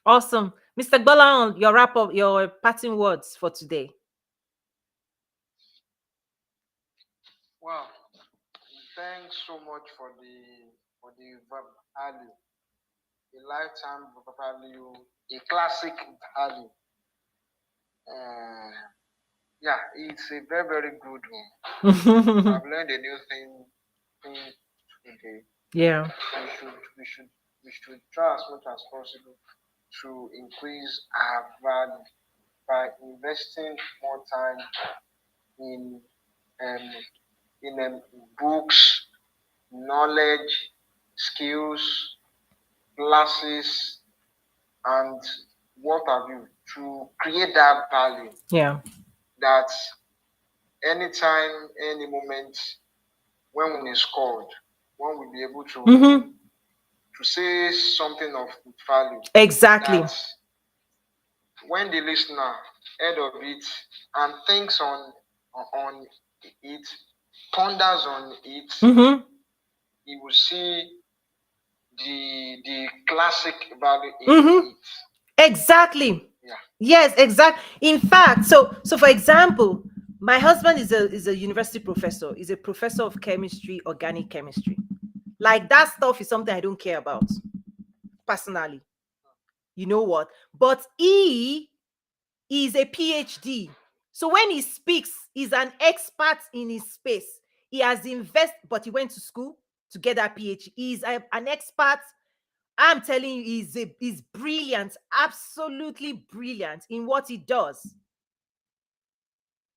Awesome. Mr. Gbolan, your wrap up, your parting words for today. Wow. Thanks so much for the value, a lifetime value, a classic value. Yeah, it's a very, very good one. I've learned a new thing today. Yeah. We should try as much as possible to increase our value by investing more time in books, knowledge, skills, classes, and what have you, to create that value. Yeah. That anytime, any moment, when one is called, one will be able to say something of value. Exactly. That when the listener heard of it and thinks on it, ponders on it, he will see the classic value in it. Exactly. Yeah. Yes, exactly. In fact, so for example, my husband is a university professor. He's a professor of chemistry, organic chemistry. Like, that stuff is something I don't care about personally. You know what? But he is a PhD. So when he speaks, he's an expert in his space. He has invested, but he went to school to get that PhD. He's an expert. I'm telling you, he's brilliant, absolutely brilliant in what he does.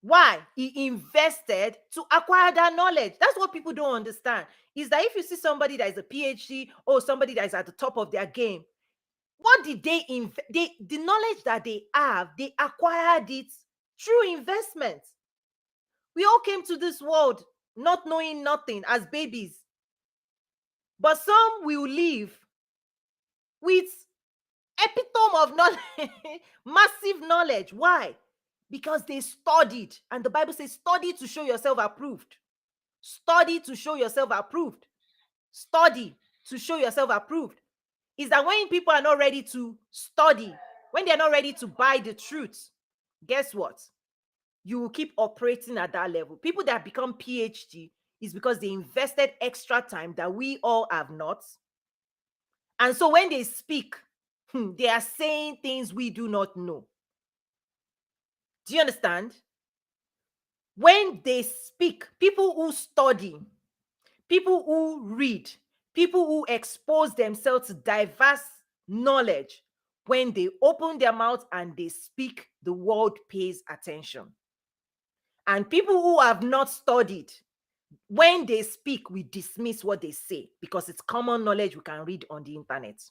Why? He invested to acquire that knowledge. That's what people don't understand. Is that if you see somebody that is a PhD or somebody that is at the top of their game, what did they invest? The knowledge that they have, they acquired it through investment. We all came to this world not knowing nothing as babies. But some will live with epitome of knowledge, massive knowledge. Why? Because they studied. And the Bible says, study to show yourself approved. Study to show yourself approved. Study to show yourself approved. Is that when people are not ready to study, when they're not ready to buy the truth, guess what? You will keep operating at that level. People that become PhD is because they invested extra time that we all have not. And so when they speak, they are saying things we do not know. Do you understand? When they speak, people who study, people who read, people who expose themselves to diverse knowledge, when they open their mouth and they speak, the world pays attention. And people who have not studied, when they speak, we dismiss what they say because it's common knowledge we can read on the internet.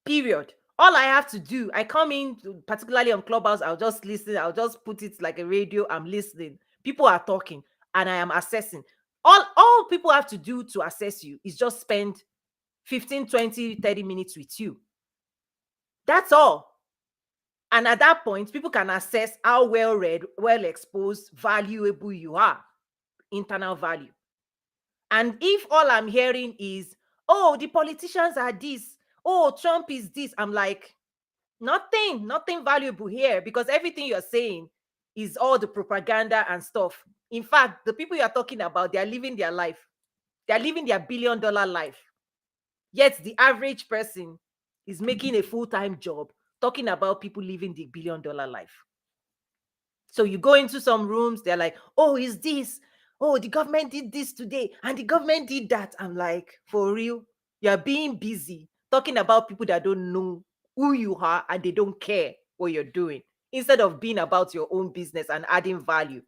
Period. All I have to do, I come in, particularly on Clubhouse, I'll just listen, I'll just put it like a radio, I'm listening. People are talking and I am assessing. All people have to do to assess you is just spend 15, 20, 30 minutes with you. That's all. And at that point, people can assess how well read, well exposed, valuable you are, internal value. And if all I'm hearing is, oh, the politicians are this, oh, Trump is this, I'm like, nothing valuable here, because everything you're saying is all the propaganda and stuff. In fact, the people you're talking about, they're living their life. They're living their $1 billion life. Yet the average person is making a full-time job talking about people living the $1 billion life. So you go into some rooms, they're like, oh, is this? Oh, the government did this today and the government did that. I'm like, for real? You're being busy talking about people that don't know who you are and they don't care what you're doing, instead of being about your own business and adding value,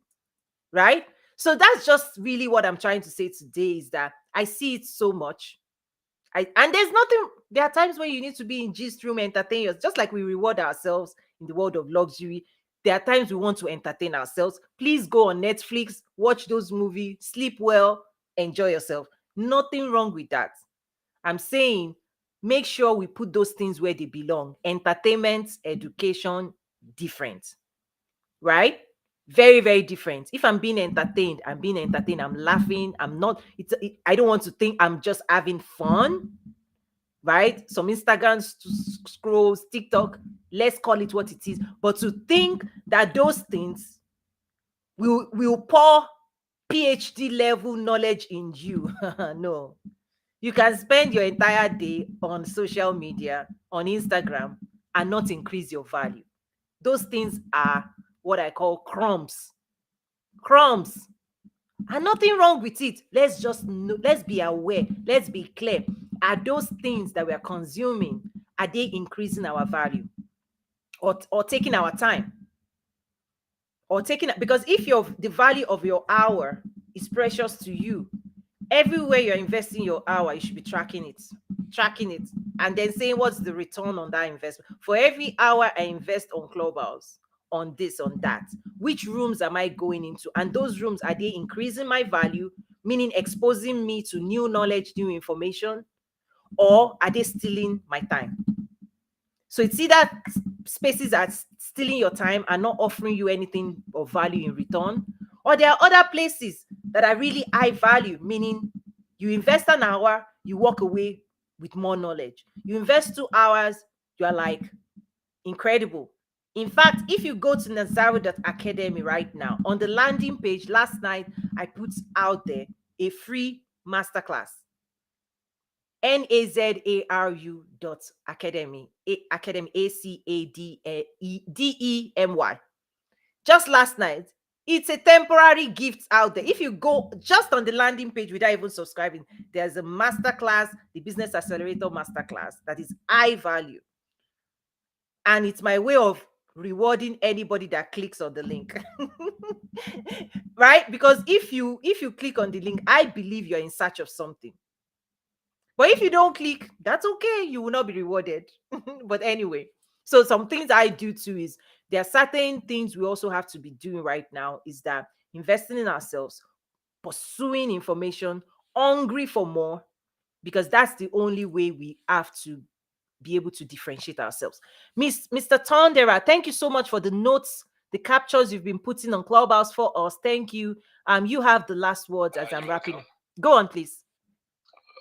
right? So that's just really what I'm trying to say today, is that I see it so much. And there's nothing, there are times when you need to be in gist room, entertain yourself, just like we reward ourselves in the world of luxury. There are times we want to entertain ourselves. Please go on Netflix, watch those movies, sleep well, enjoy yourself. Nothing wrong with that. I'm saying make sure we put those things where they belong. Entertainment, education, different, right? Very, very different. If I'm being entertained, I'm laughing, I don't want to think I'm just having fun, right? Some Instagram scrolls, TikTok, let's call it what it is. But to think that those things will pour PhD level knowledge in you, no. You can spend your entire day on social media, on Instagram, and not increase your value. Those things are what I call crumbs. Crumbs. And nothing wrong with it. Let's just know, let's be aware, let's be clear. Are those things that we are consuming, are they increasing our value, or taking our time, or taking, because if the value of your hour is precious to you, everywhere you're investing your hour, you should be tracking it, and then saying what's the return on that investment. For every hour I invest on Clubhouse, on this, on that, which rooms am I going into? And those rooms, are they increasing my value, meaning exposing me to new knowledge, new information, or are they stealing my time? So it's either spaces are stealing your time and not offering you anything of value in return, or there are other places that are really high value, meaning you invest an hour, you walk away with more knowledge. You invest 2 hours, you are like, incredible. In fact, if you go to Academy right now, on the landing page last night, I put out there a free masterclass. nazaru.academy, academy, ACADEMY. Just last night. It's a temporary gift out there. If you go just on the landing page without even subscribing, there's a masterclass, the Business Accelerator masterclass, that is high value. And it's my way of rewarding anybody that clicks on the link. Right? Because if you click on the link, I believe you're in search of something. But if you don't click, that's okay. You will not be rewarded. But anyway, so some things I do too is, there are certain things we also have to be doing right now, is that investing in ourselves, pursuing information, hungry for more, because that's the only way we have to be able to differentiate ourselves. Mr. Tondera, thank you so much for the notes, the captures you've been putting on Clubhouse for us. Thank you. You have the last words as I'm wrapping. Go on, please.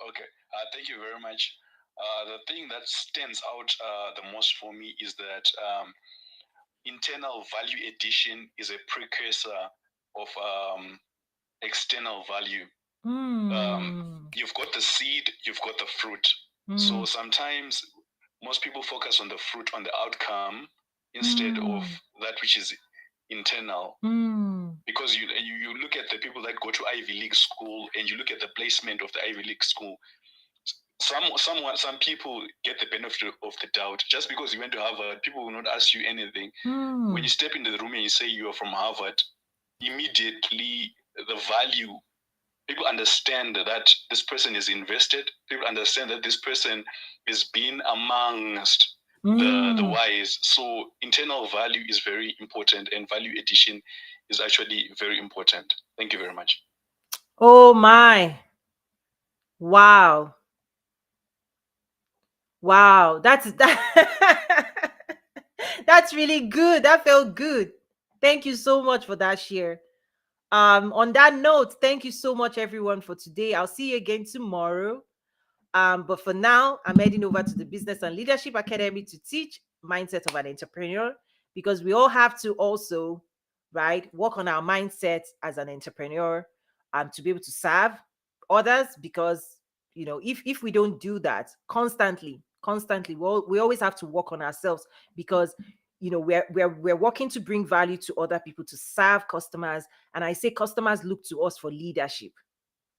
Okay. Thank you very much. The thing that stands out the most for me is that internal value addition is a precursor of external value. You've got the seed, you've got the fruit. So sometimes most people focus on the fruit, on the outcome, instead of that which is internal. Because you look at the people that go to Ivy League school, and you look at the placement of the Ivy League school. some people get the benefit of the doubt. Just because you went to Harvard, people will not ask you anything. When you step into the room and you say you are from Harvard, immediately the value, people understand that this person is invested. People understand that this person is being amongst the wise. So internal value is very important, and value addition is actually very important. Thank you very much. Oh my. Wow. Wow. That's that. That's really good. That felt good. Thank you so much for that share. On that note, thank you so much everyone for today. I'll see you again tomorrow. But for now, I'm heading over to the Business and Leadership Academy to teach mindset of an entrepreneur, because we all have to also, right, work on our mindset as an entrepreneur, to be able to serve others. Because if we don't do that constantly, we always have to work on ourselves, because we're working to bring value to other people, to serve customers. And I say customers look to us for leadership,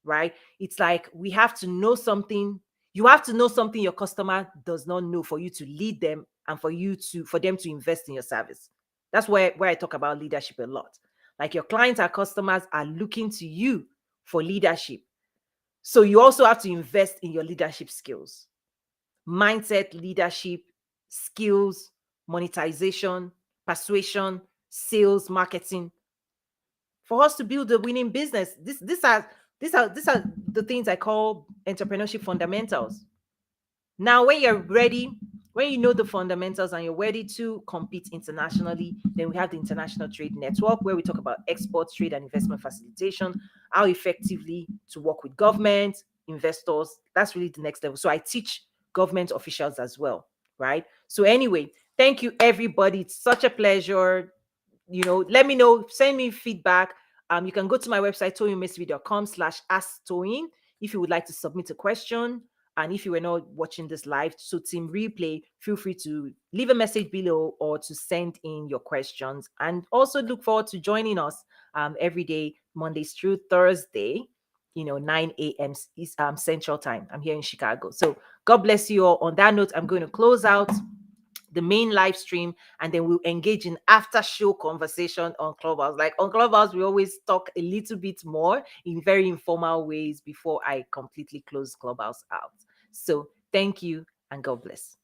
right? It's like we have to know something. You have to know something your customer does not know for you to lead them, and for them to invest in your service. That's where I talk about leadership a lot. Like, your clients, our customers, are looking to you for leadership. So you also have to invest in your leadership skills, mindset, leadership skills, monetization, persuasion, sales, marketing, for us to build a winning business. These are the things I call entrepreneurship fundamentals. Now, when you're ready, when you know the fundamentals and you're ready to compete internationally, then we have the International Trade Network, where we talk about export, trade, and investment facilitation, how effectively to work with government, investors. That's really the next level. So I teach government officials as well, right? So anyway, thank you everybody. It's such a pleasure. Let me know, send me feedback. You can go to my website, toyinmesvi.com/asktoyin, if you would like to submit a question. And if you were not watching this live, so team replay, feel free to leave a message below or to send in your questions. And also look forward to joining us every day, Mondays through Thursday, 9 a.m. Central Time. I'm here in Chicago. So God bless you all. On that note, I'm going to close out the main live stream, and then we'll engage in after show conversation on Clubhouse. Like, on Clubhouse, we always talk a little bit more in very informal ways before I completely close Clubhouse out. So thank you, and God bless.